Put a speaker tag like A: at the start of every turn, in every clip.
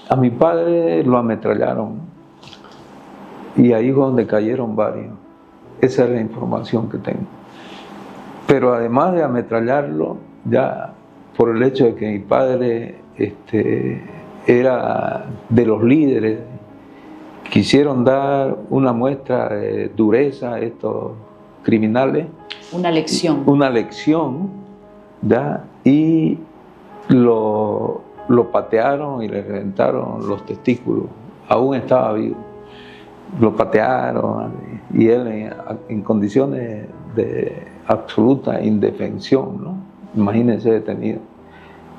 A: A mi padre lo ametrallaron y ahí fue donde cayeron varios. Esa es la información que tengo. Pero además de ametrallarlo, ya por el hecho de que mi padre era de los líderes, quisieron dar una muestra de dureza a estos criminales.
B: Una lección.
A: Una lección, ¿ya? Y lo patearon y le reventaron los testículos. Aún estaba vivo. Lo patearon y él en condiciones de absoluta indefensión, ¿no? Imagínense detenido.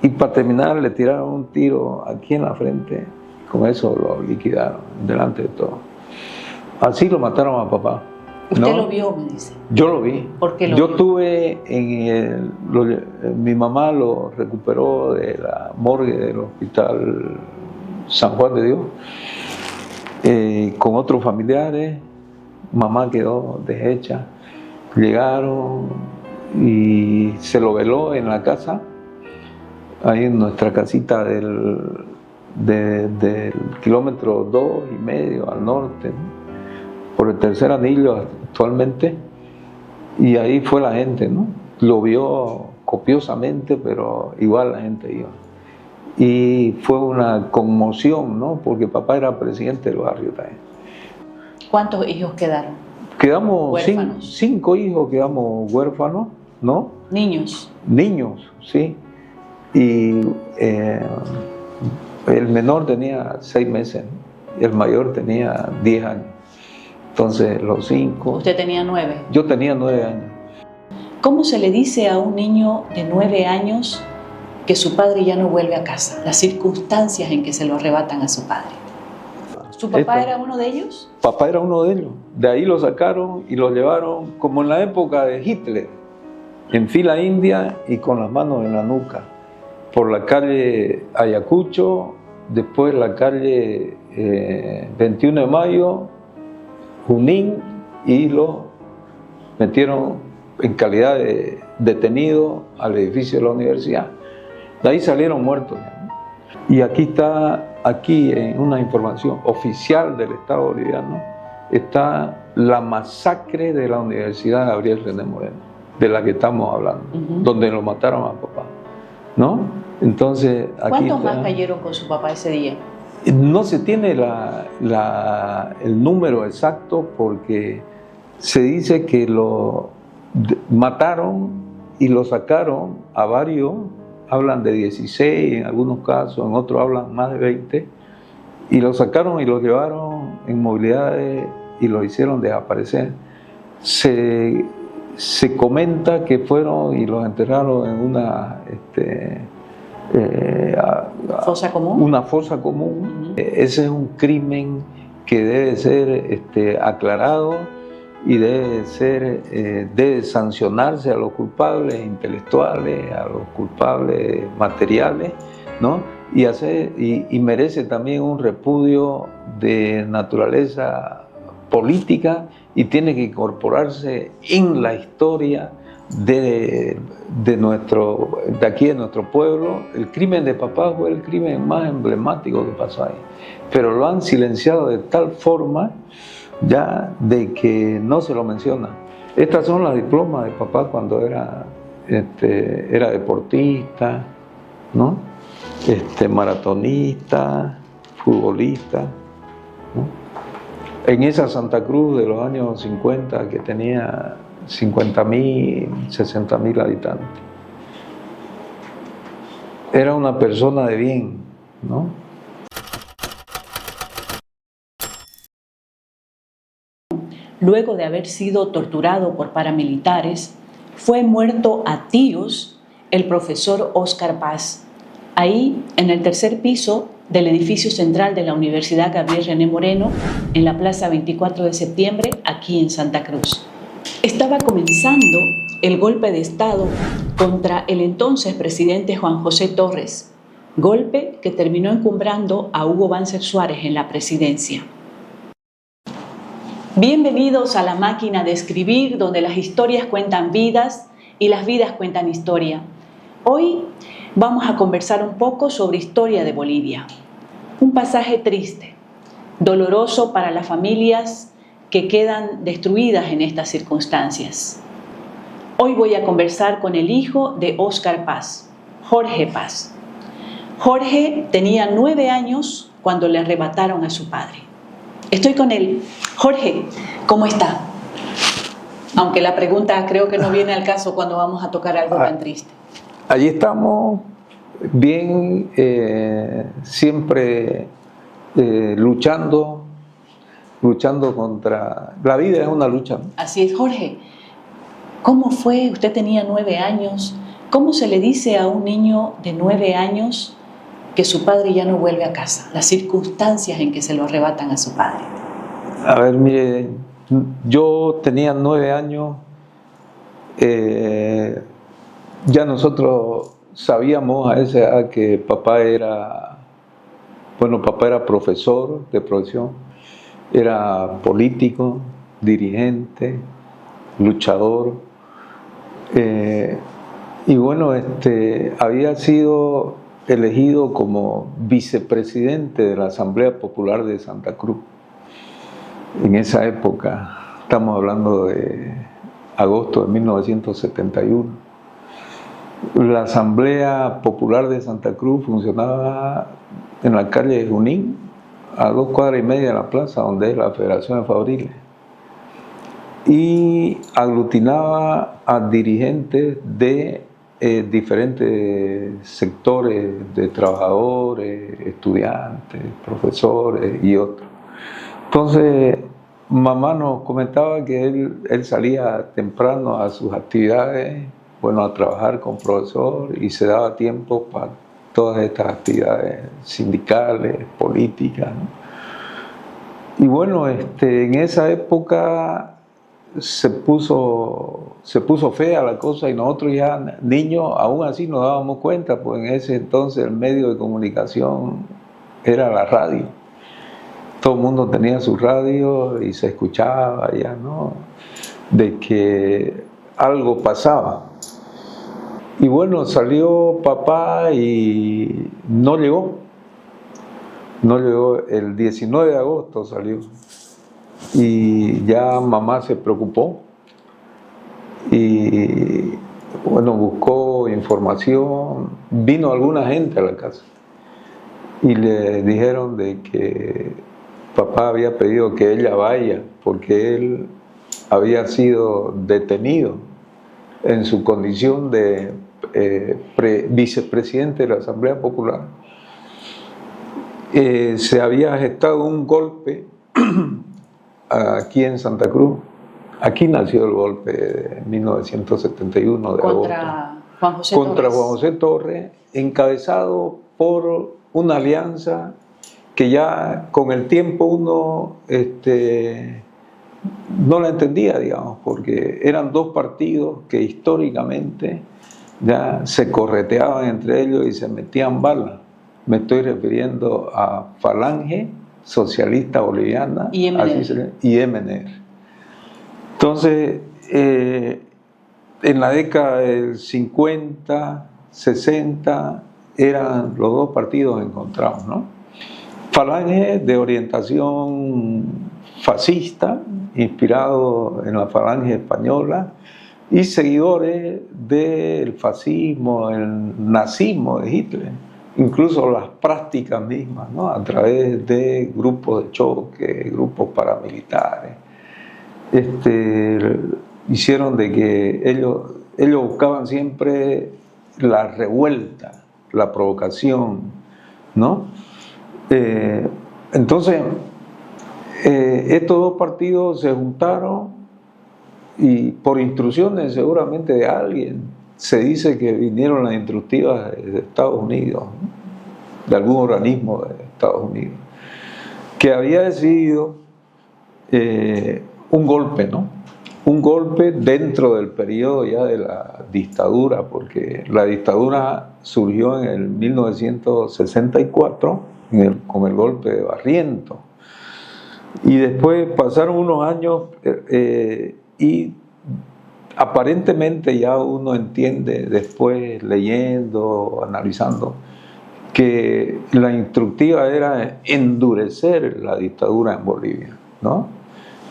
A: Y para terminar le tiraron un tiro aquí en la frente. Con eso lo liquidaron delante de todo. Así lo mataron a papá.
B: ¿Usted
A: ¿no?
B: lo vio, me dice?
A: Yo lo vi.
B: ¿Por qué lo
A: Yo
B: vio?
A: estuve mi mamá lo recuperó de la morgue del hospital San Juan de Dios, con otros familiares. Mamá quedó deshecha. Llegaron y se lo veló en la casa, ahí en nuestra casita del kilómetro 2,5 al norte, ¿no? Por el tercer anillo actualmente, y ahí fue la gente, ¿no? Lo vio copiosamente, pero igual la gente iba. Y fue una conmoción, ¿no? Porque papá era presidente del barrio también.
B: ¿Cuántos hijos quedaron?
A: Quedamos
B: Huérfanos.
A: 5 hijos, quedamos huérfanos, ¿no?
B: Niños.
A: Niños, sí. Y el menor tenía 6 meses, ¿no? Y el mayor tenía 10 años. Entonces, los 5.
B: ¿Usted tenía 9?
A: Yo tenía 9 años.
B: ¿Cómo se le dice a un niño de 9 años que su padre ya no vuelve a casa? Las circunstancias en que se lo arrebatan a su padre. ¿Su papá era uno de ellos?
A: Papá era uno de ellos. De ahí lo sacaron y lo llevaron, como en la época de Hitler, en fila india y con las manos en la nuca, por la calle Ayacucho, después la calle 21 de Mayo, Junín, y lo metieron en calidad de detenido al edificio de la universidad. De ahí salieron muertos. Y aquí está, en una información oficial del Estado boliviano, está la masacre de la Universidad Gabriel René Moreno, de la que estamos hablando, donde lo mataron a papá, ¿no? Entonces, aquí
B: ¿cuántos más cayeron con su papá ese día?
A: No se tiene el número exacto, porque se dice que lo mataron y lo sacaron a varios. Hablan de 16 en algunos casos, en otros hablan más de 20, y lo sacaron y lo llevaron en movilidades y lo hicieron desaparecer. Se comenta que fueron y los enterraron en una
B: ¿Fosa común?
A: Una fosa común. Ese es un crimen que debe ser aclarado y debe sancionarse a los culpables intelectuales, a los culpables materiales, ¿no? Y merece también un repudio de naturaleza política, y tiene que incorporarse en la historia de aquí de nuestro pueblo. El crimen de papá fue el crimen más emblemático que pasó ahí, pero lo han silenciado de tal forma ya de que no se lo menciona. Estas son las diplomas de papá cuando era deportista, ¿no? Maratonista, futbolista, ¿no? En esa Santa Cruz de los años 50, que tenía 50.000, 60.000 habitantes. Era una persona de bien, ¿no?
B: Luego de haber sido torturado por paramilitares, fue muerto a tiros el profesor Óscar Paz, ahí en el tercer piso del edificio central de la Universidad Gabriel René Moreno, en la Plaza 24 de septiembre, aquí en Santa Cruz. Estaba comenzando el golpe de Estado contra el entonces presidente Juan José Torres, golpe que terminó encumbrando a Hugo Banzer Suárez en la presidencia. Bienvenidos a la máquina de escribir, donde las historias cuentan vidas y las vidas cuentan historia. Hoy vamos a conversar un poco sobre historia de Bolivia. Un pasaje triste, doloroso para las familias que quedan destruidas en estas circunstancias. Hoy voy a conversar con el hijo de Óscar Paz, Jorge Paz. Jorge tenía 9 años cuando le arrebataron a su padre. Estoy con él. Jorge, ¿cómo está? Aunque la pregunta creo que no viene al caso cuando vamos a tocar algo tan triste.
A: Allí estamos bien, siempre luchando contra... La vida es una lucha, ¿no?
B: Así es, Jorge. ¿Cómo fue? Usted tenía 9 años. ¿Cómo se le dice a un niño de 9 años que su padre ya no vuelve a casa? Las circunstancias en que se lo arrebatan a su padre.
A: A ver, mire, yo tenía 9 años, ya nosotros sabíamos a esa edad que papá era profesor de profesión, era político, dirigente, luchador, y bueno, había sido elegido como vicepresidente de la Asamblea Popular de Santa Cruz. En esa época, estamos hablando de agosto de 1971, la Asamblea Popular de Santa Cruz funcionaba en la calle de Junín, a 2 cuadras y media de la plaza, donde es la Federación de Fabriles, y aglutinaba a dirigentes de diferentes sectores de trabajadores, estudiantes, profesores y otros. Entonces, mamá nos comentaba que él salía temprano a sus actividades, bueno, a trabajar con profesor, y se daba tiempo para todas estas actividades sindicales, políticas, ¿no? Y bueno, en esa época se puso fea la cosa, y nosotros ya niños aún así nos dábamos cuenta, pues en ese entonces el medio de comunicación era la radio. Todo el mundo tenía su radio y se escuchaba ya, ¿no?, de que algo pasaba. Y bueno, salió papá y no llegó el 19 de agosto salió, y ya mamá se preocupó y bueno, buscó información, vino alguna gente a la casa y le dijeron de que papá había pedido que ella vaya porque él había sido detenido en su condición de vicepresidente de la Asamblea Popular. Se había gestado un golpe aquí en Santa Cruz. Aquí nació el golpe de 1971 de agosto. Contra Juan José Torres, encabezado por una alianza que ya con el tiempo uno no la entendía, digamos, porque eran 2 partidos que históricamente ya se correteaban entre ellos y se metían balas. Me estoy refiriendo a Falange Socialista Boliviana y MNR. Entonces, en la década del 50, 60, eran los 2 partidos encontrados, ¿no? Falange de orientación fascista, inspirado en la Falange española, y seguidores del fascismo, el nazismo de Hitler, incluso las prácticas mismas, ¿no?, a través de grupos de choque, grupos paramilitares. Hicieron de que ellos buscaban siempre la revuelta, la provocación, ¿no? Entonces, estos 2 partidos se juntaron y por instrucciones seguramente de alguien, se dice que vinieron las instructivas de Estados Unidos, ¿no?, de algún organismo de Estados Unidos, que había decidido un golpe, ¿no? Un golpe dentro del periodo ya de la dictadura, porque la dictadura surgió en el 1964 con el golpe de Barrientos. Y después pasaron unos años y aparentemente ya uno entiende después, leyendo, analizando, que la instructiva era endurecer la dictadura en Bolivia, ¿no?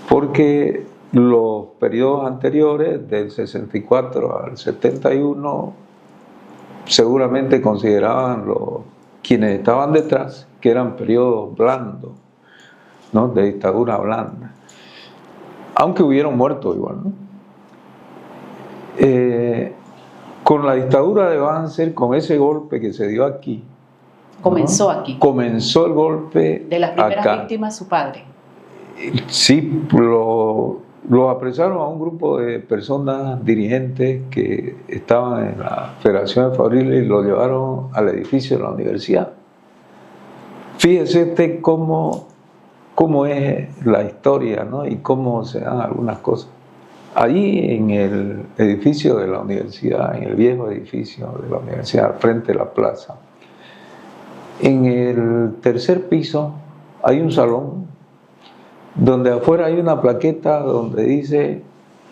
A: Porque los periodos anteriores, del 64 al 71, seguramente consideraban quienes estaban detrás que eran periodos blandos, ¿no? De dictadura blanda, aunque hubieron muertos igual, ¿no? Con la dictadura de Banzer, con ese golpe que se dio aquí,
B: comenzó
A: ¿no?
B: aquí.
A: Comenzó el golpe
B: de las primeras
A: acá.
B: víctimas, su padre.
A: Sí, lo apresaron a un grupo de personas dirigentes que estaban en la Federación de Fabriles y lo llevaron al edificio de la universidad. Fíjese usted cómo es la historia, ¿no? Y cómo se dan algunas cosas. Allí en el edificio de la universidad, en el viejo edificio de la universidad, frente a la plaza, en el tercer piso hay un salón donde afuera hay una plaqueta donde dice: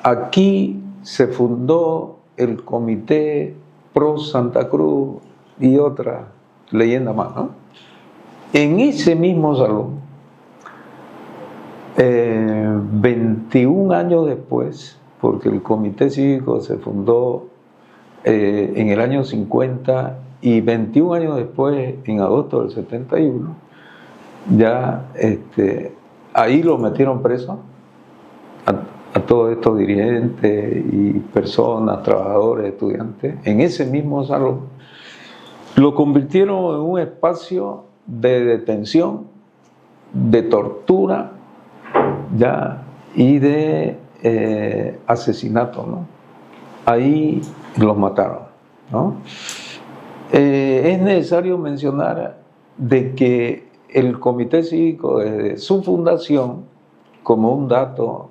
A: aquí se fundó el Comité Pro Santa Cruz y otra leyenda más, ¿no? En ese mismo salón, 21 años después, porque el Comité Cívico se fundó en el año 50 y 21 años después, en agosto del 71, ya ahí lo metieron preso a todos estos dirigentes y personas, trabajadores, estudiantes, en ese mismo salón. Lo convirtieron en un espacio de detención, de tortura, ya, y de asesinato, ¿no? Ahí los mataron, ¿no? Es necesario mencionar de que el Comité Cívico, desde su fundación, como un dato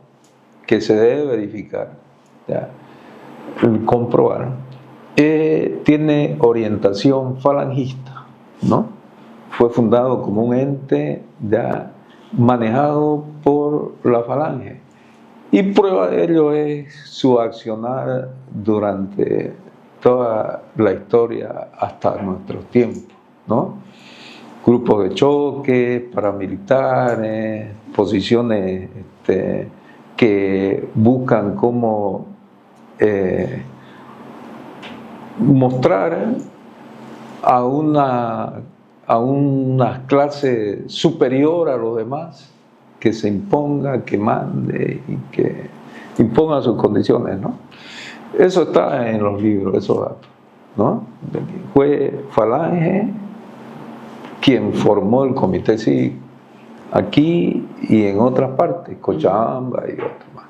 A: que se debe verificar, ya, comprobar, tiene orientación falangista, ¿no? Fue fundado como un ente ya manejado por la falange. Y prueba de ello es su accionar durante toda la historia hasta nuestros tiempos, ¿no? Grupos de choque, paramilitares, posiciones que buscan cómo mostrar a una clase superior a los demás, que se imponga, que mande y que imponga sus condiciones, ¿no? Eso está en los libros, esos datos, ¿no? Fue Falange quien formó el Comité Cívico aquí y en otras partes, Cochabamba y otras más.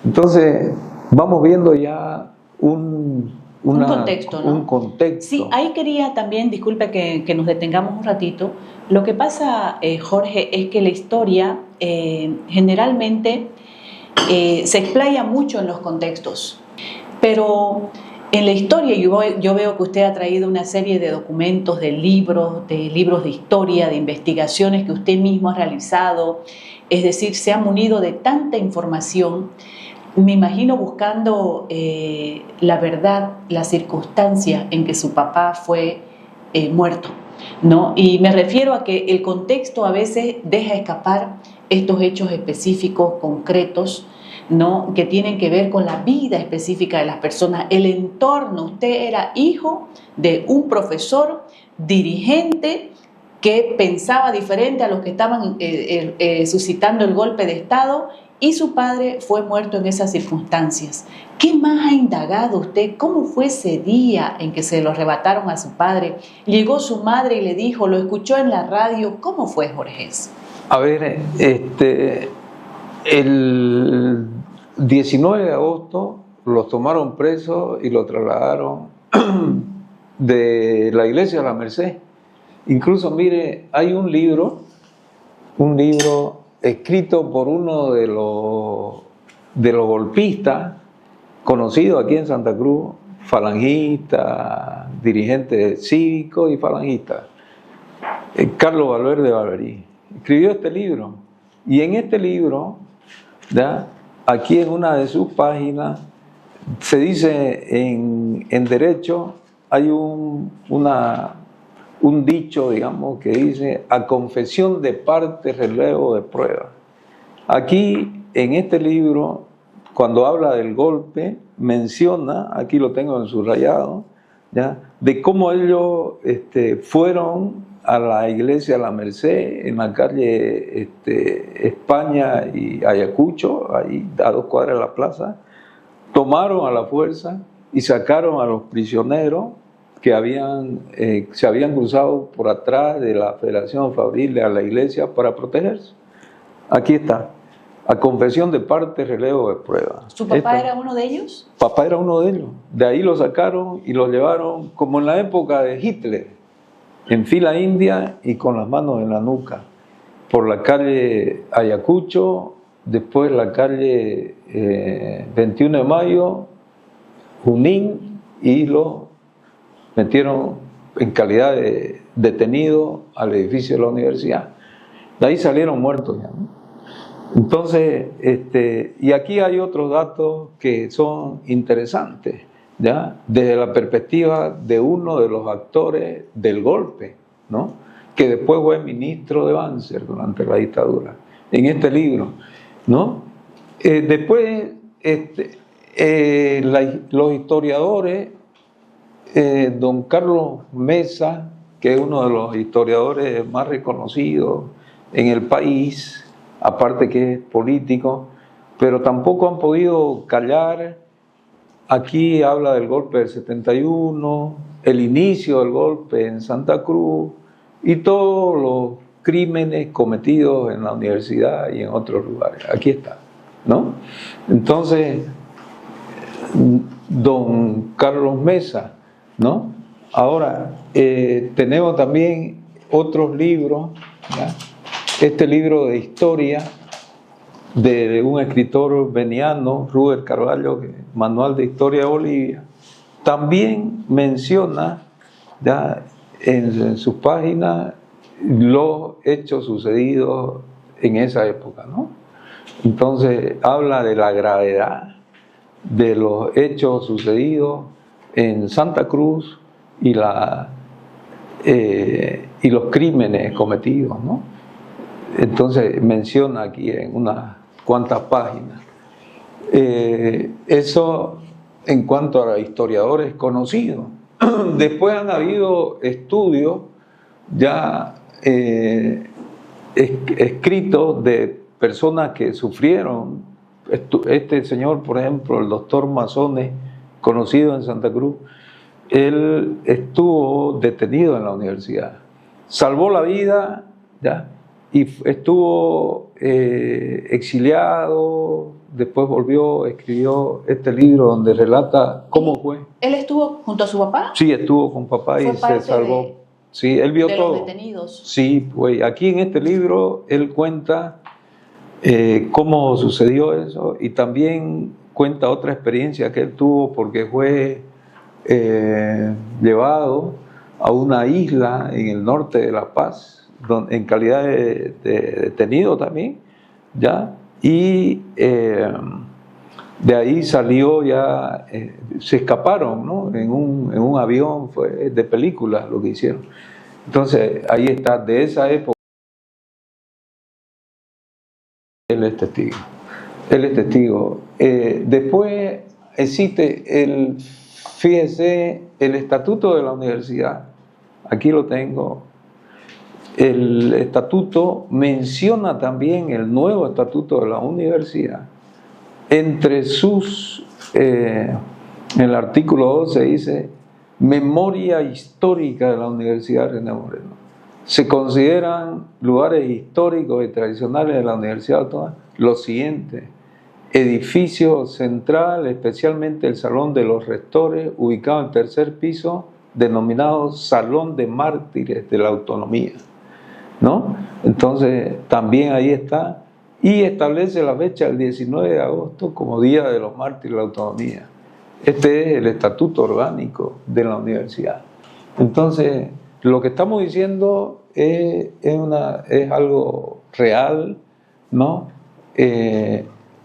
A: Entonces, vamos viendo ya un
B: contexto, ¿no?
A: Un contexto.
B: Sí, ahí quería también, disculpe que nos detengamos un ratito. Lo que pasa, Jorge, es que la historia generalmente se explaya mucho en los contextos, pero en la historia yo veo que usted ha traído una serie de documentos, de libros de historia, de investigaciones que usted mismo ha realizado, es decir, se ha munido de tanta información. Me imagino buscando la verdad, la circunstancia en que su papá fue muerto, ¿no? Y me refiero a que el contexto a veces deja escapar estos hechos específicos, concretos, ¿no? Que tienen que ver con la vida específica de las personas, el entorno. Usted era hijo de un profesor dirigente que pensaba diferente a los que estaban suscitando el golpe de Estado, y su padre fue muerto en esas circunstancias. ¿Qué más ha indagado usted? ¿Cómo fue ese día en que se lo arrebataron a su padre? Llegó su madre y le dijo, lo escuchó en la radio. ¿Cómo fue, Jorge?
A: A ver, el 19 de agosto los tomaron presos y los trasladaron de la iglesia a la Merced. Incluso, mire, hay un libro escrito por uno de los golpistas conocidos aquí en Santa Cruz, falangista, dirigente cívico y falangista, Carlos Valverde Barberí. Escribió este libro, y en este libro, ¿ya?, aquí en una de sus páginas, se dice en derecho, hay una un dicho, digamos, que dice: a confesión de parte, relevo de prueba. Aquí, en este libro, cuando habla del golpe, menciona, aquí lo tengo en subrayado, ¿ya?, de cómo ellos fueron a la iglesia La Merced, en la calle España y Ayacucho, ahí a 2 cuadras de la plaza, tomaron a la fuerza y sacaron a los prisioneros que se habían cruzado por atrás de la Federación Fabril a la iglesia para protegerse. Aquí está: a confesión de parte, relevo de prueba.
B: ¿Su papá era uno de ellos?
A: Papá era uno de ellos. De ahí lo sacaron y lo llevaron, como en la época de Hitler, en fila india y con las manos en la nuca, por la calle Ayacucho, después la calle 21 de Mayo, Junín, y lo metieron en calidad de detenido al edificio de la universidad. De ahí salieron muertos ya, ¿no? Entonces, y aquí hay otros datos que son interesantes, ¿ya?, desde la perspectiva de uno de los actores del golpe, ¿no?, que después fue ministro de Banzer durante la dictadura, en este libro, ¿no? Después, los historiadores, don Carlos Mesa, que es uno de los historiadores más reconocidos en el país, aparte que es político, pero tampoco han podido callar. Aquí habla del golpe del 71, el inicio del golpe en Santa Cruz y todos los crímenes cometidos en la universidad y en otros lugares. Aquí está, ¿no? Entonces, don Carlos Mesa, ¿no? Ahora, tenemos también otros libros, ¿ya? Este libro de historia de un escritor veniano, Rubén Carvalho, Manual de Historia de Bolivia, también menciona, ya, en sus páginas los hechos sucedidos en esa época, ¿no? Entonces habla de la gravedad de los hechos sucedidos en Santa Cruz y los crímenes cometidos, ¿no? Entonces menciona aquí en unas cuantas páginas. Eso en cuanto a historiadores conocidos. Después han habido estudios ya escritos de personas que sufrieron. Este señor, por ejemplo, el doctor Mazones, conocido en Santa Cruz, él estuvo detenido en la universidad, salvó la vida, ¿ya?, y estuvo exiliado, después volvió, escribió este libro donde relata cómo fue.
B: ¿Él estuvo junto a su papá?
A: Sí, estuvo con papá y se salvó. Sí, él vio todo.
B: ¿De los detenidos?
A: Sí, pues aquí en este libro él cuenta cómo sucedió eso, y también cuenta otra experiencia que él tuvo porque fue llevado a una isla en el norte de La Paz, en calidad de detenido también, ¿ya? Y de ahí salió ya, se escaparon, ¿no?, en un avión, fue de película lo que hicieron. Entonces ahí está, de esa época. Él es testigo. Él es testigo. Después existe fíjese, el estatuto de la universidad. Aquí lo tengo. El estatuto menciona también el nuevo estatuto de la universidad. Entre sus, en el artículo 12 dice: memoria histórica de la Universidad René Moreno. Se consideran lugares históricos y tradicionales de la Universidad Autónoma los siguientes: edificio central, especialmente el Salón de los Rectores, ubicado en el 3er piso, denominado Salón de Mártires de la Autonomía, ¿no? Entonces también ahí está, y establece la fecha del 19 de agosto como Día de los Mártires de la Autonomía. Este es el estatuto orgánico de la universidad. Entonces, lo que estamos diciendo es algo real, ¿no?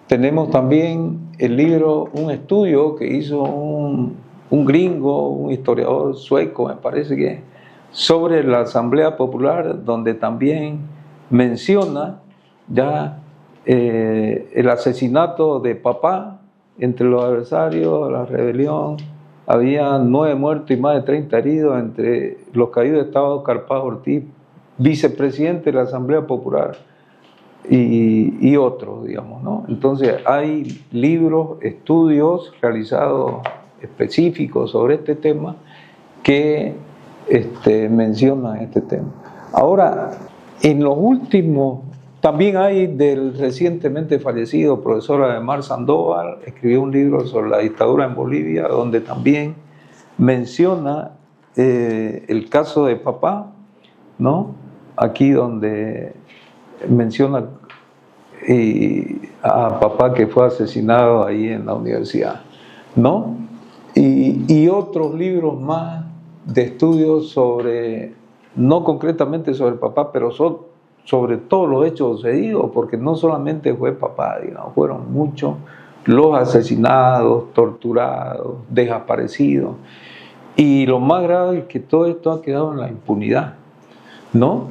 A: Tenemos también el libro, un estudio que hizo un gringo, un historiador sueco, me parece que, sobre la Asamblea Popular, donde también menciona ya el asesinato de papá entre los adversarios, la rebelión. Había 9 muertos y más de 30 heridos, entre los caídos estaba Óscar Paz Ortiz, vicepresidente de la Asamblea Popular, y otros, digamos, ¿no? Entonces hay libros, estudios realizados específicos sobre este tema que mencionan este tema. Ahora, en los últimos, también hay del recientemente fallecido profesor Ademar Sandoval, escribió un libro sobre la dictadura en Bolivia, donde también menciona el caso de papá, ¿no? Aquí donde menciona a papá que fue asesinado ahí en la universidad, ¿no? Y otros libros más de estudios sobre, no concretamente sobre papá, pero sobre todos los hechos sucedidos, porque no solamente fue papá, digamos, fueron muchos los asesinados, torturados, desaparecidos. Y lo más grave es que todo esto ha quedado en la impunidad, ¿no?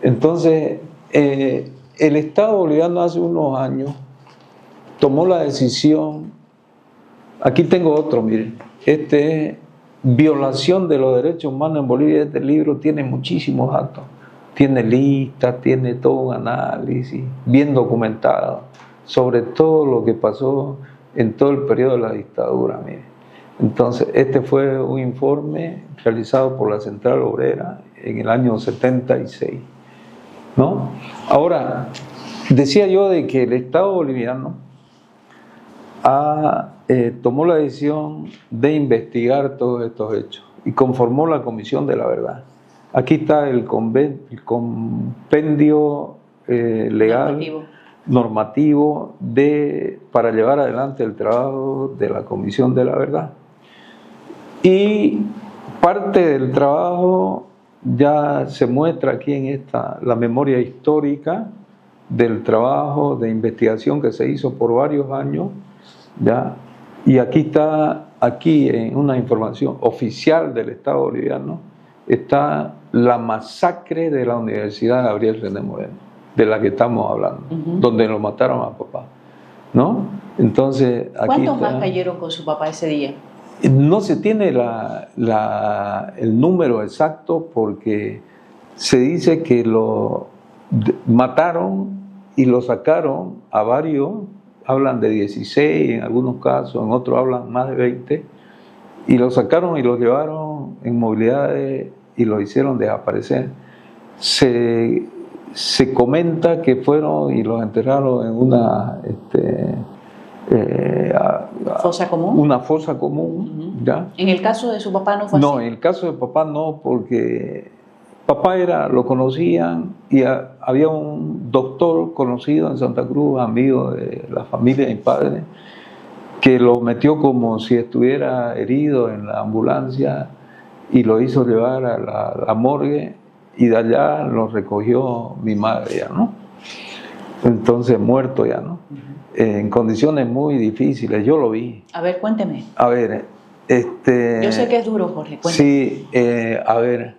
A: Entonces, el Estado boliviano hace unos años tomó la decisión, aquí tengo otro, miren, este es Violación de los Derechos Humanos en Bolivia. Este libro tiene muchísimos datos, tiene listas, tiene todo un análisis bien documentado sobre todo lo que pasó en todo el periodo de la dictadura, miren. Entonces, este fue un informe realizado por la Central Obrera en el año 76, ¿no? Ahora, decía yo de que el Estado boliviano tomó la decisión de investigar todos estos hechos y conformó la Comisión de la Verdad. Aquí está el compendio legal normativo para llevar adelante el trabajo de la Comisión de la Verdad. Y parte del trabajo ya se muestra aquí en la memoria histórica del trabajo de investigación que se hizo por varios años, ¿ya? Y aquí está, en una información oficial del Estado boliviano, está la masacre de la Universidad Gabriel René Moreno, de la que estamos hablando, donde lo mataron a papá, ¿no? Entonces, aquí
B: ¿cuántos más cayeron con su papá ese día?
A: No se tiene el número exacto, porque se dice que lo mataron y lo sacaron a varios, hablan de 16 en algunos casos, en otros hablan más de 20, y lo sacaron y lo llevaron en movilidades y lo hicieron desaparecer. Se comenta que fueron y los enterraron en una
B: ¿fosa común?
A: Una fosa común, ¿ya?
B: ¿En el caso de su papá no fue así?
A: No, en el caso de papá no, porque papá lo conocían, y había un doctor conocido en Santa Cruz, amigo de la familia de mi padre, que lo metió como si estuviera herido en la ambulancia y lo hizo llevar a la morgue, y de allá lo recogió mi madre ya, ¿no? Entonces, muerto ya, ¿no? En condiciones muy difíciles, yo lo vi.
B: A ver, cuénteme.
A: A ver,
B: yo sé que es duro, Jorge, cuénteme.
A: Sí, a ver,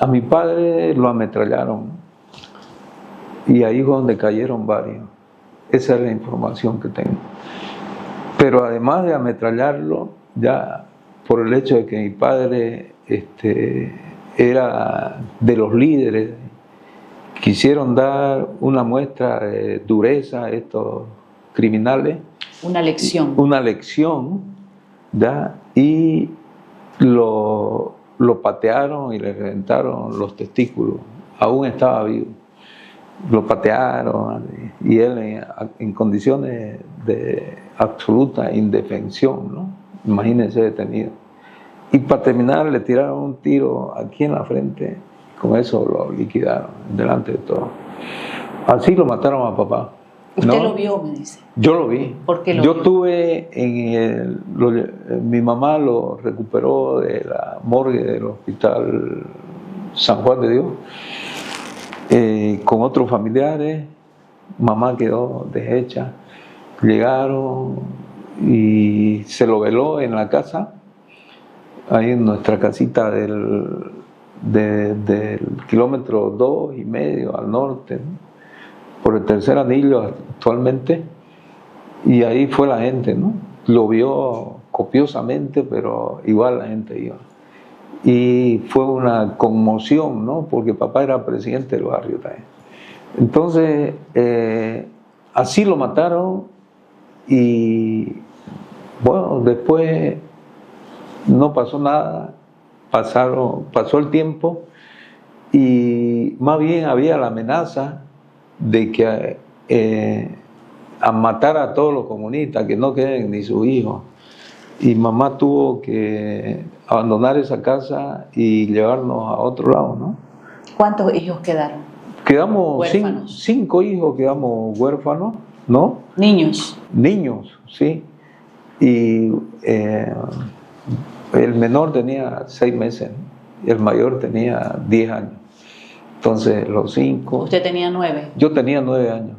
A: a mi padre lo ametrallaron, y ahí fue donde cayeron varios. Esa es la información que tengo. Pero además de ametrallarlo, ya por el hecho de que mi padre era de los líderes, quisieron dar una muestra de dureza a estos criminales.
B: Una lección.
A: Una lección, ¿ya? Y lo patearon y le reventaron los testículos. Aún estaba vivo. Lo patearon, y él en condiciones de absoluta indefensión, ¿no? Imagínense, detenido. Y para terminar le tiraron un tiro aquí en la frente, con eso lo liquidaron delante de todo. Así lo mataron a papá.
B: ¿Usted
A: ¿no?
B: lo vio, me dice?
A: Yo lo vi.
B: ¿Por qué lo
A: Yo
B: vio?
A: tuve mi mamá lo recuperó de la morgue del Hospital San Juan de Dios, con otros familiares. Mamá quedó deshecha. Llegaron y se lo veló en la casa, ahí en nuestra casita del kilómetro 2,5 al norte, ¿no? Por el tercer anillo actualmente, y ahí fue la gente, ¿no? Lo vio copiosamente, pero igual la gente iba. Y fue una conmoción, ¿no? Porque papá era presidente del barrio también. Entonces, así lo mataron y, bueno, después no pasó nada, pasó el tiempo y más bien había la amenaza de que a matar a todos los comunistas, que no queden ni sus hijos. Y mamá tuvo que abandonar esa casa y llevarnos a otro lado, ¿no?
B: ¿Cuántos hijos quedaron?
A: Quedamos
B: Huérfanos.
A: 5 hijos, quedamos huérfanos, ¿no?
B: Niños.
A: Niños, sí. Y el menor tenía 6 meses, ¿no? Y el mayor tenía 10 años. Entonces, los 5...
B: ¿Usted tenía 9?
A: Yo tenía 9 años.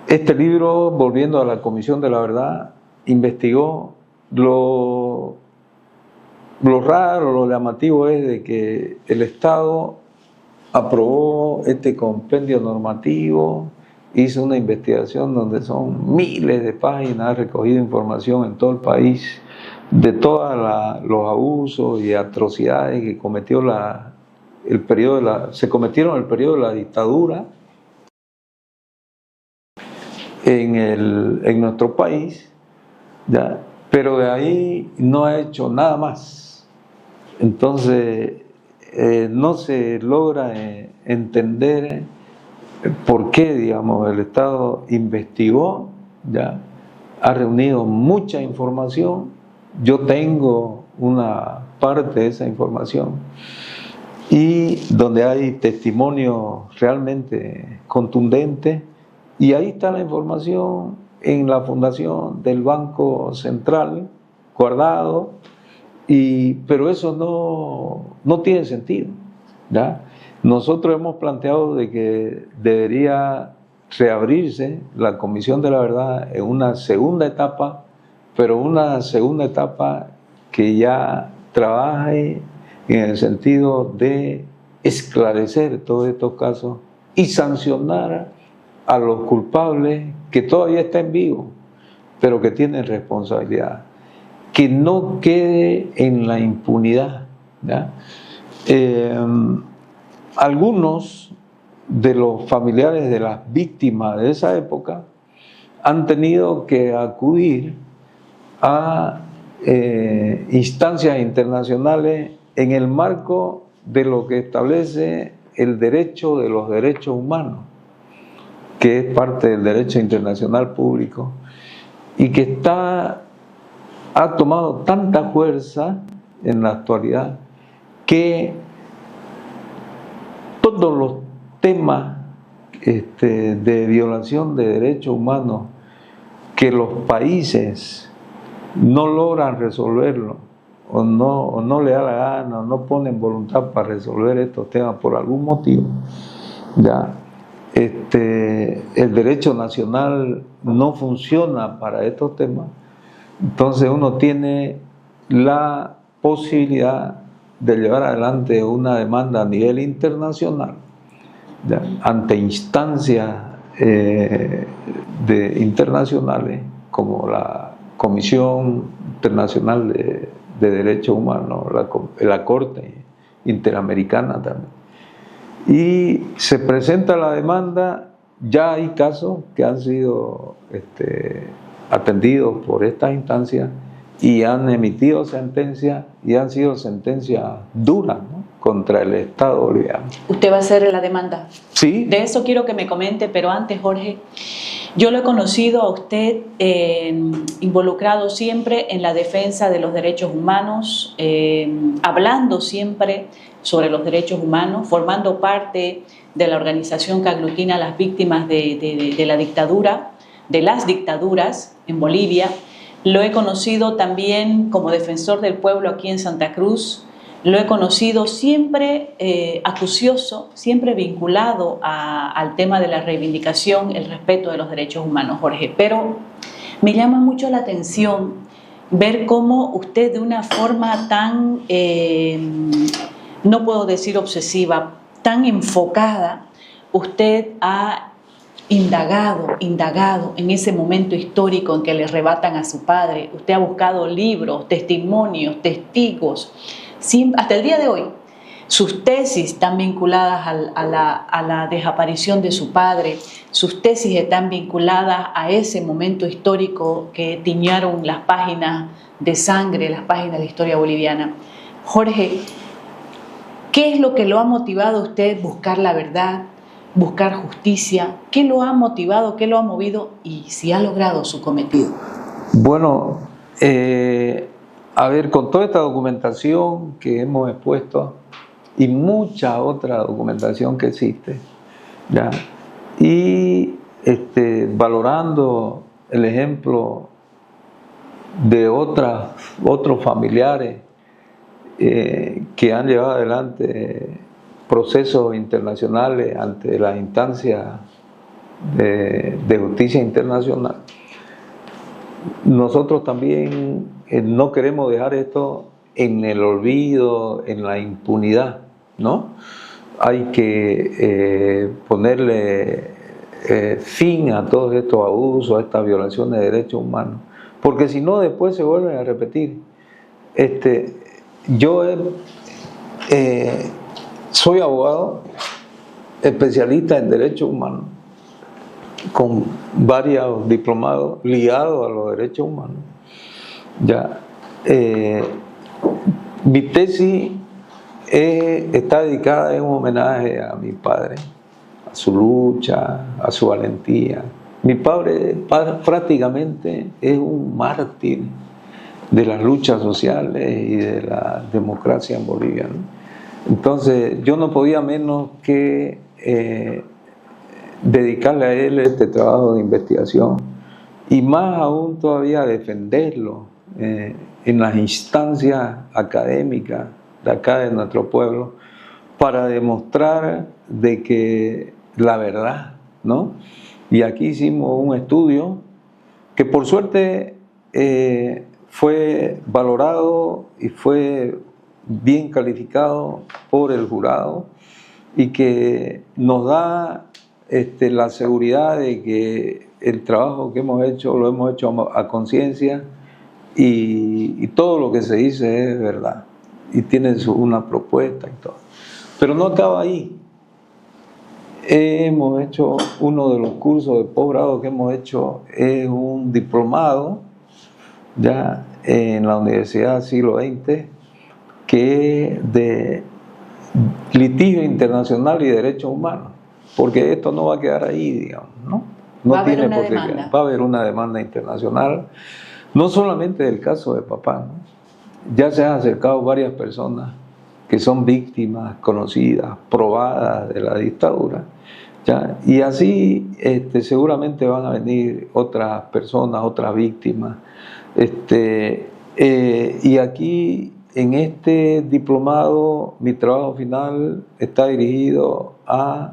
A: Este libro, volviendo a la Comisión de la Verdad, investigó lo raro, lo llamativo es de que el Estado aprobó este compendio normativo, hizo una investigación donde son miles de páginas, ha recogido información en todo el país de todos los abusos y atrocidades que cometió se cometieron en el periodo de la dictadura en nuestro país, ¿ya? Pero de ahí no ha hecho nada más. Entonces, no se logra entender por qué, digamos, el Estado investigó, ¿ya? Ha reunido mucha información. Yo tengo una parte de esa información y donde hay testimonios realmente contundentes. Y ahí está la información en la fundación del Banco Central, guardado, pero eso no tiene sentido, ¿ya? Nosotros hemos planteado de que debería reabrirse la Comisión de la Verdad en una segunda etapa, pero una segunda etapa que ya trabaje en el sentido de esclarecer todos estos casos y sancionar a los culpables que todavía están vivos, pero que tienen responsabilidad. Que no quede en la impunidad, ¿ya? Algunos de los familiares de las víctimas de esa época han tenido que acudir a instancias internacionales en el marco de lo que establece el derecho de los derechos humanos, que es parte del derecho internacional público y que ha tomado tanta fuerza en la actualidad que todos los temas de violación de derechos humanos que los países no logran resolverlo o no le da la gana o no ponen voluntad para resolver estos temas por algún motivo, ya el derecho nacional no funciona para estos temas. Entonces uno tiene la posibilidad de llevar adelante una demanda a nivel internacional, ¿ya? Ante instancias internacionales como la Comisión Internacional de Derechos Humanos, la Corte Interamericana también. Y se presenta la demanda, ya hay casos que han sido atendidos por estas instancias y han emitido sentencias y han sido sentencias duras, ¿no?, contra el Estado boliviano.
B: ¿Usted va a hacer la demanda?
A: Sí.
B: De eso quiero que me comente, pero antes, Jorge, yo lo he conocido a usted involucrado siempre en la defensa de los derechos humanos, hablando siempre sobre los derechos humanos, formando parte de la organización que aglutina a las víctimas de la dictadura, de las dictaduras en Bolivia. Lo he conocido también como defensor del pueblo aquí en Santa Cruz. Lo he conocido siempre acucioso, siempre vinculado al tema de la reivindicación, el respeto de los derechos humanos, Jorge. Pero me llama mucho la atención ver cómo usted de una forma tan, no puedo decir obsesiva, tan enfocada, usted ha indagado en ese momento histórico en que le arrebatan a su padre. Usted ha buscado libros, testimonios, testigos. Hasta el día de hoy, sus tesis están vinculadas a la desaparición de su padre, sus tesis están vinculadas a ese momento histórico que tiñaron las páginas de sangre, las páginas de la historia boliviana. Jorge, ¿qué es lo que lo ha motivado a usted buscar la verdad, buscar justicia? ¿Qué lo ha motivado, qué lo ha movido y si ha logrado su cometido?
A: Bueno, a ver, con toda esta documentación que hemos expuesto y mucha otra documentación que existe, ¿ya? Y valorando el ejemplo de otros familiares que han llevado adelante procesos internacionales ante las instancias de justicia internacional, nosotros también no queremos dejar esto en el olvido, en la impunidad, ¿no? Hay que ponerle fin a todos estos abusos, a estas violaciones de derechos humanos, porque si no después se vuelven a repetir. Yo soy abogado especialista en derechos humanos, con varios diplomados ligados a los derechos humanos. Ya, mi tesis está dedicada en un homenaje a mi padre, a su lucha, a su valentía. Mi padre prácticamente es un mártir de las luchas sociales y de la democracia en Bolivia, ¿no? Entonces yo no podía menos que dedicarle a él este trabajo de investigación y más aún todavía defenderlo en las instancias académicas de acá de nuestro pueblo para demostrar de que la verdad, ¿no? Y aquí hicimos un estudio que por suerte fue valorado y fue bien calificado por el jurado y que nos da la seguridad de que el trabajo que hemos hecho lo hemos hecho a conciencia y todo lo que se dice es verdad y tiene una propuesta y todo. Pero no acaba ahí. Hemos hecho uno de los cursos de posgrado que hemos hecho, es un diplomado ya en la Universidad Siglo XX, que es de litigio internacional y derechos humanos, porque esto no va a quedar ahí, digamos, ¿no? No
B: va a haber
A: tiene
B: una
A: posibilidad.
B: demanda.
A: Va a haber una demanda internacional, no solamente del caso de papá, ¿no? Ya se han acercado varias personas que son víctimas conocidas, probadas de la dictadura, ¿ya? Y así seguramente van a venir otras personas, otras víctimas. Y aquí en este diplomado mi trabajo final está dirigido a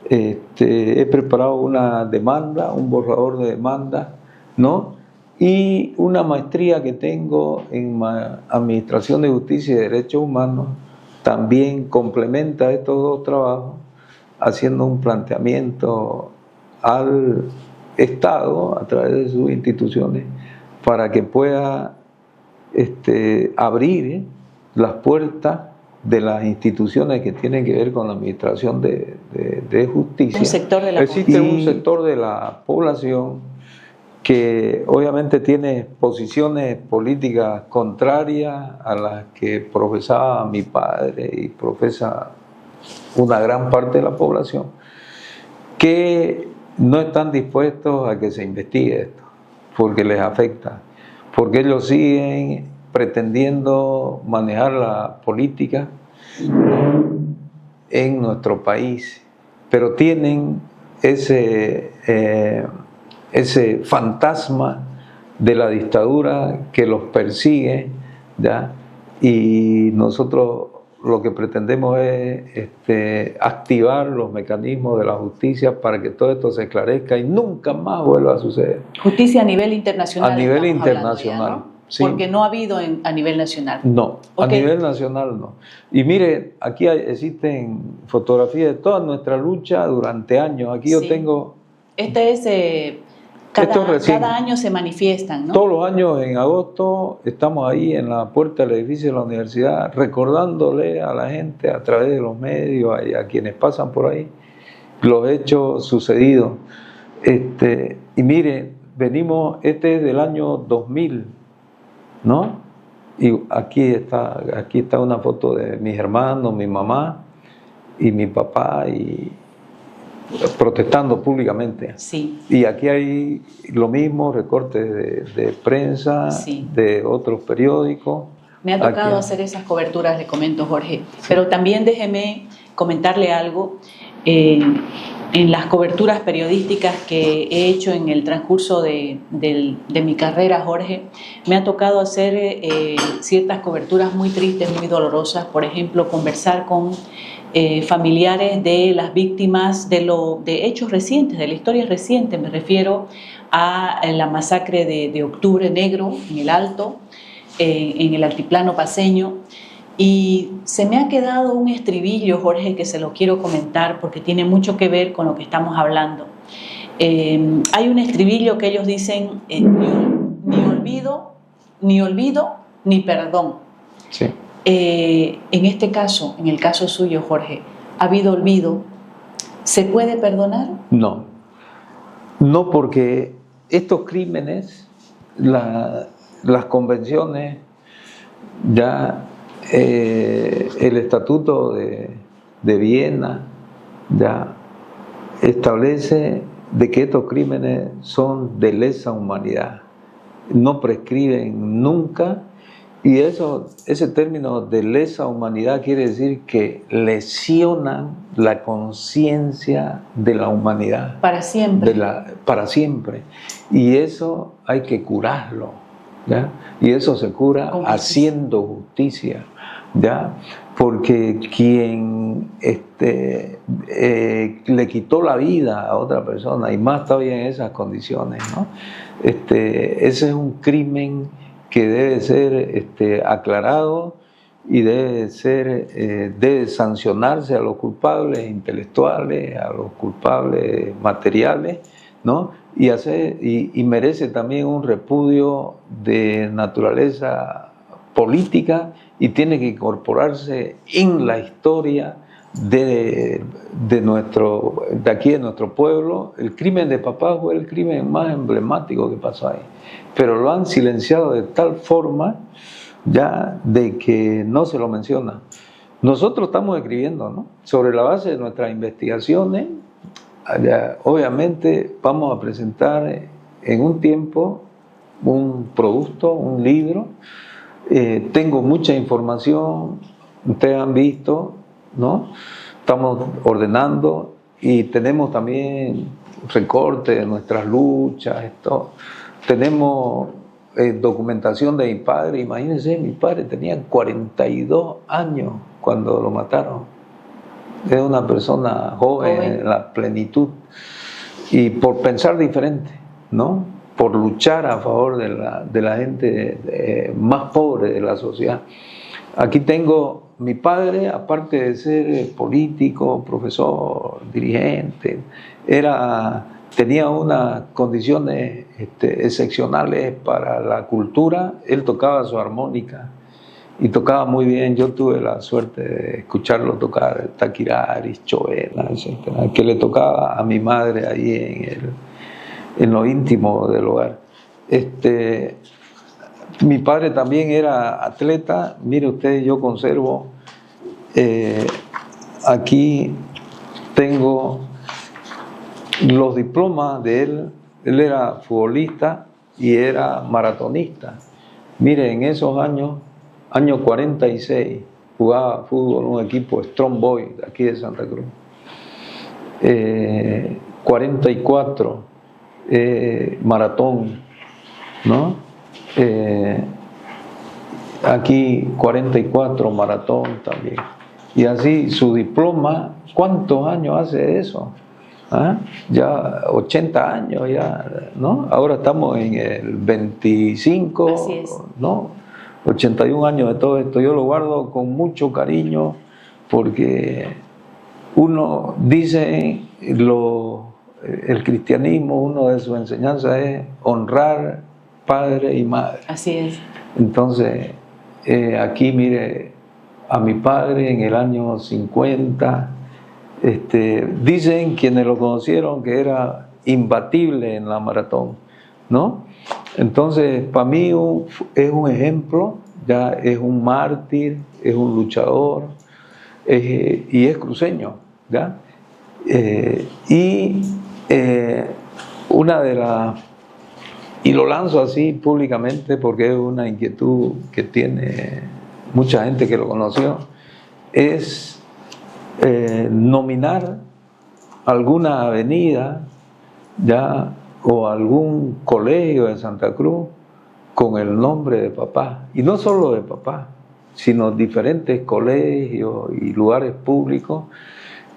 A: he preparado una demanda, un borrador de demanda, ¿no? Y una maestría que tengo en Administración de Justicia y Derechos Humanos también complementa estos dos trabajos, haciendo un planteamiento al Estado a través de sus instituciones para que pueda abrir las puertas de las instituciones que tienen que ver con la administración de justicia.
B: Un sector de la
A: Existe un sector de la población que obviamente tiene posiciones políticas contrarias a las que profesaba mi padre y profesa una gran parte de la población, que no están dispuestos a que se investigue esto, porque les afecta, porque ellos siguen pretendiendo manejar la política en nuestro país, pero tienen ese fantasma de la dictadura que los persigue, ¿ya? Y nosotros lo que pretendemos es activar los mecanismos de la justicia para que todo esto se esclarezca y nunca más vuelva a suceder.
B: Justicia a nivel internacional.
A: A nivel internacional. Sí.
B: Porque no ha habido a nivel nacional.
A: No,
B: Okay.
A: A nivel nacional no. Y mire, aquí existen fotografías de toda nuestra lucha durante años. Aquí yo
B: Sí.
A: tengo...
B: Este es...
A: Esto es recién.
B: Cada año se manifiestan, ¿no?
A: Todos los años en agosto estamos ahí en la puerta del edificio de la universidad recordándole a la gente a través de los medios y a quienes pasan por ahí los hechos sucedidos. Y mire, venimos, este es del año 2000, ¿no? Y aquí está una foto de mis hermanos, mi mamá y mi papá y protestando públicamente.
B: Sí.
A: Y aquí hay lo mismo, recortes de prensa,
B: sí.
A: de otros periódicos.
B: Me ha tocado hacer esas coberturas, le comento, Jorge. Sí. Pero también déjeme comentarle algo. En las coberturas periodísticas que he hecho en el transcurso de mi carrera, Jorge, me ha tocado hacer ciertas coberturas muy tristes, muy dolorosas. Por ejemplo, conversar con familiares de las víctimas de hechos recientes, de la historia reciente. Me refiero a la masacre de Octubre Negro en el Alto, en el altiplano paceño. Y se me ha quedado un estribillo, Jorge, que se lo quiero comentar porque tiene mucho que ver con lo que estamos hablando. Hay un estribillo que ellos dicen, ni olvido, ni perdón.
A: Sí.
B: En este caso, en el caso suyo, Jorge, ¿ha habido olvido? ¿Se puede perdonar?
A: No, porque estos crímenes, las convenciones, ya el Estatuto de Viena ya establece de que estos crímenes son de lesa humanidad, no prescriben nunca. Y ese término de lesa humanidad quiere decir que lesionan la conciencia de la humanidad.
B: Para siempre.
A: Para siempre. Y eso hay que curarlo, ¿ya? Y eso se cura haciendo justicia, ¿ya? Porque quien le quitó la vida a otra persona, y más todavía en esas condiciones, ¿no? Ese es un crimen que debe ser aclarado y debe sancionarse a los culpables intelectuales, a los culpables materiales, ¿no? Y merece también un repudio de naturaleza política y tiene que incorporarse en la historia de aquí de nuestro pueblo. El crimen de papá fue el crimen más emblemático que pasó ahí, pero lo han silenciado de tal forma ya de que no se lo menciona. Nosotros estamos escribiendo, ¿no? Sobre la base de nuestras investigaciones, obviamente vamos a presentar en un tiempo un producto, un libro. Tengo mucha información, ustedes han visto, ¿no? Estamos ordenando y tenemos también recortes de nuestras luchas, esto. Tenemos documentación de mi padre. Imagínense, mi padre tenía 42 años cuando lo mataron. Era una persona joven, en la plenitud, y por pensar diferente, ¿no? Por luchar a favor de la gente más pobre de la sociedad. Aquí tengo mi padre, aparte de ser político, profesor, dirigente, tenía unas condiciones excepcionales para la cultura. Él tocaba su armónica y tocaba muy bien. Yo tuve la suerte de escucharlo tocar taquiraris, chovenas, etc., que le tocaba a mi madre ahí en lo íntimo del hogar. Mi padre también era atleta. Mire usted, yo conservo, aquí tengo los diplomas de él. Él era futbolista y era maratonista. Mire, en esos año 46, jugaba fútbol en un equipo Strong Boy de aquí de Santa Cruz. 44, maratón, ¿no? Aquí 44, maratón también. Y así su diploma, ¿cuántos años hace eso? ¿ah? Ya 80 años, ya, ¿no? Ahora estamos en el 25,
B: Así es.
A: ¿no? 81 años de todo esto. Yo lo guardo con mucho cariño porque uno dice, el cristianismo, uno de sus enseñanzas es honrar padre y madre.
B: Así es.
A: Entonces, aquí mire, a mi padre en el año 50, dicen quienes lo conocieron que era imbatible en la maratón, ¿no? Entonces, para mí es un ejemplo, ya es un mártir, es un luchador, y es cruceño, ¿ya? Una de las... Y lo lanzo así públicamente porque es una inquietud que tiene mucha gente que lo conoció, es nominar alguna avenida, ya, o algún colegio de Santa Cruz con el nombre de papá. Y no solo de papá, sino diferentes colegios y lugares públicos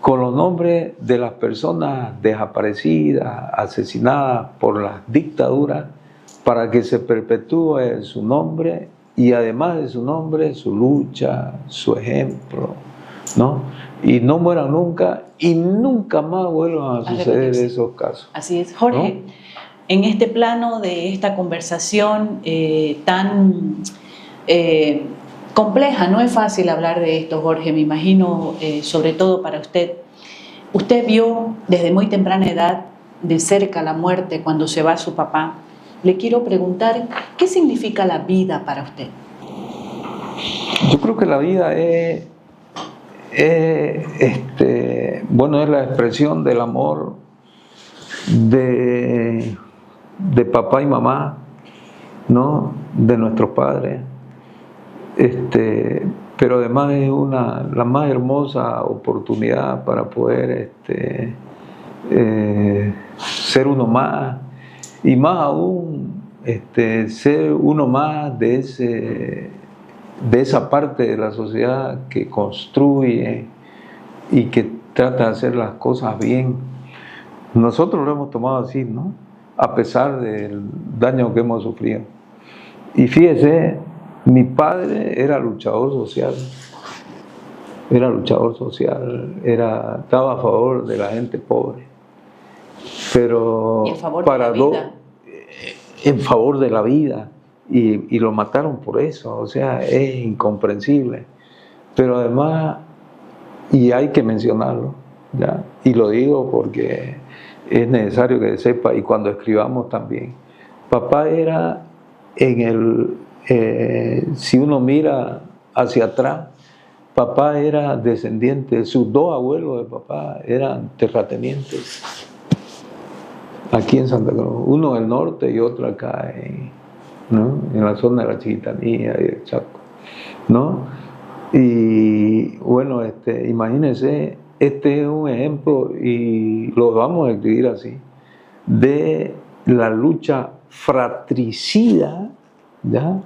A: con los nombres de las personas desaparecidas, asesinadas por las dictaduras, para que se perpetúe su nombre y además de su nombre, su lucha, su ejemplo, ¿no? Y no mueran nunca y nunca más vuelvan a suceder esos casos.
B: Así es. Jorge, ¿no? En este plano de esta conversación tan compleja, no es fácil hablar de esto, Jorge, me imagino, sobre todo para usted. Usted vio desde muy temprana edad de cerca la muerte cuando se va su papá. Le quiero preguntar, ¿qué significa la vida para usted?
A: Yo creo que la vida es la expresión del amor de papá y mamá, ¿no? De nuestros padres. Pero además es la más hermosa oportunidad para poder ser uno más, y más aún ser uno más de esa parte de la sociedad que construye y que trata de hacer las cosas bien. Nosotros lo hemos tomado así, ¿no? A pesar del daño que hemos sufrido. Y fíjese, mi padre era luchador social, estaba a favor de la gente pobre, pero
B: ¿Y en favor de la vida?
A: En favor de la vida, y lo mataron por eso, o sea, es incomprensible. Pero además, y hay que mencionarlo, ¿ya? Y lo digo porque es necesario que sepa, y cuando escribamos también, papá era si uno mira hacia atrás, papá era descendiente, sus dos abuelos de papá eran terratenientes aquí en Santa Cruz, uno en el norte y otro acá ¿no? En la zona de la Chiquitanía y el Chaco, ¿no? Y bueno, imagínense, este es un ejemplo, y lo vamos a escribir así, de la lucha fratricida, ¿ya?,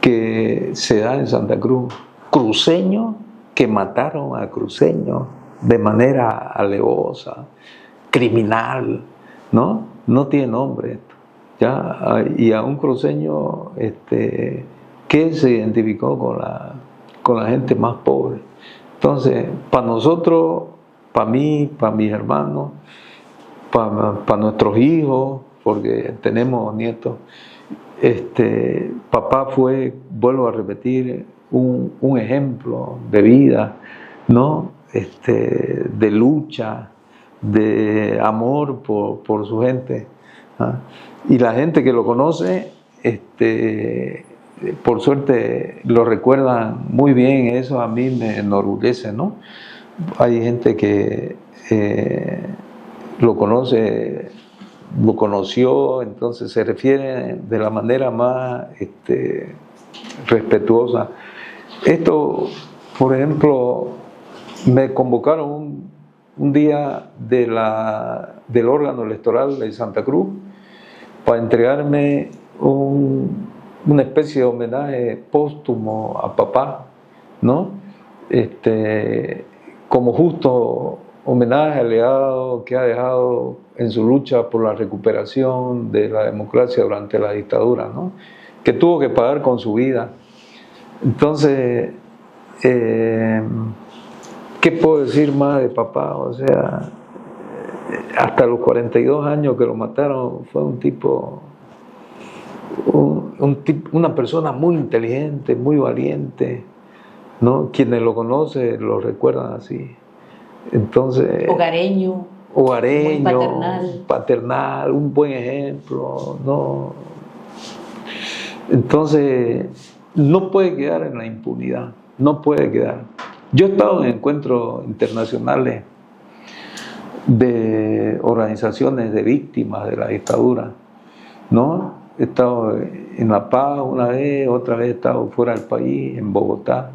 A: que se da en Santa Cruz. Cruceños que mataron a cruceños de manera alevosa, criminal, ¿no? No tiene nombre esto, ¿ya? Y a un cruceño que se identificó con la gente más pobre. Entonces, para nosotros, para mí, para mis hermanos, para nuestros hijos, porque tenemos nietos, papá fue, vuelvo a repetir, un ejemplo de vida, ¿no? De lucha, de amor por su gente, ¿ah? Y la gente que lo conoce, por suerte lo recuerdan muy bien. Eso a mí me enorgullece, ¿no? Hay gente que lo conoció, entonces se refiere de la manera más respetuosa. Esto, por ejemplo, me convocaron un día del órgano electoral de Santa Cruz para entregarme una especie de homenaje póstumo a papá, ¿no? Como justo homenaje al legado que ha dejado en su lucha por la recuperación de la democracia durante la dictadura, ¿no? Que tuvo que pagar con su vida. Entonces, ¿qué puedo decir más de papá? O sea, hasta los 42 años que lo mataron, fue un tipo, una persona muy inteligente, muy valiente, ¿no? Quienes lo conocen lo recuerdan así. Entonces,
B: hogareño,
A: paternal, un buen ejemplo, ¿no? Entonces, no puede quedar en la impunidad, no puede quedar. Yo he estado en encuentros internacionales de organizaciones de víctimas de la dictadura, ¿no? He estado en La Paz una vez, otra vez he estado fuera del país, en Bogotá,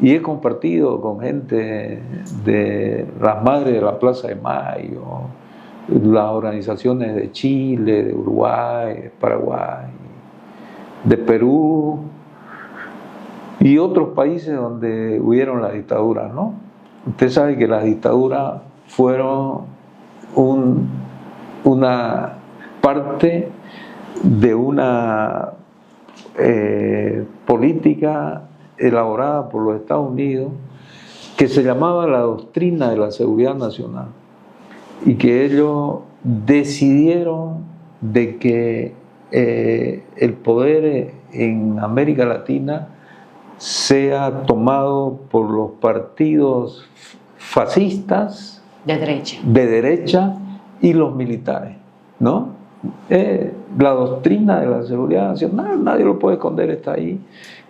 A: y he compartido con gente de las madres de la Plaza de Mayo, las organizaciones de Chile, de Uruguay, de Paraguay, de Perú y otros países donde hubieron la dictadura, ¿no? Usted sabe que las dictaduras fueron una parte de una política elaborada por los Estados Unidos que se llamaba la doctrina de la seguridad nacional, y que ellos decidieron de que el poder en América Latina sea tomado por los partidos fascistas de derecha y los militares, ¿no? La doctrina de la seguridad nacional, nadie lo puede esconder, está ahí.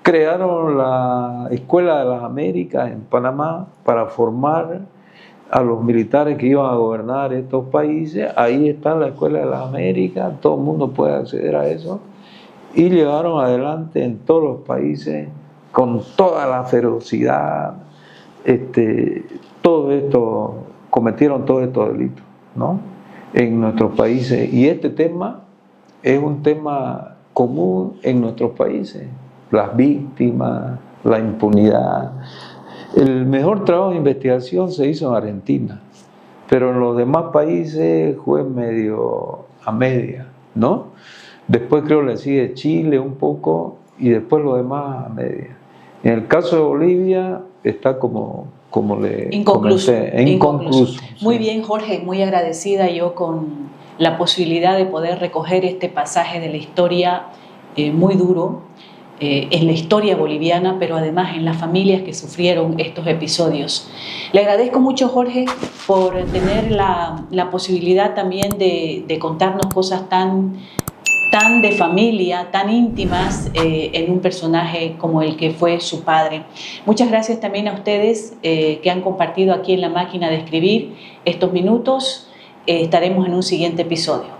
A: Crearon la Escuela de las Américas en Panamá para formar a los militares que iban a gobernar estos países. Ahí está la Escuela de las Américas, todo el mundo puede acceder a eso, y llevaron adelante en todos los países con toda la ferocidad todo esto, cometieron todos estos delitos, ¿no? En nuestros países, y este tema es un tema común en nuestros países, las víctimas, la impunidad. El mejor trabajo de investigación se hizo en Argentina, pero en los demás países fue medio a media, ¿no? Después creo le sigue Chile un poco y después los demás a media. En el caso de Bolivia está como le
B: inconcluso.
A: comenté, inconcluso.
B: Muy
A: sí.
B: bien, Jorge, muy agradecida yo con la posibilidad de poder recoger este pasaje de la historia muy duro, en la historia boliviana, pero además en las familias que sufrieron estos episodios. Le agradezco mucho, Jorge, por tener la posibilidad también de contarnos cosas tan de familia, tan íntimas en un personaje como el que fue su padre. Muchas gracias también a ustedes que han compartido aquí en La Máquina de Escribir estos minutos. Estaremos en un siguiente episodio.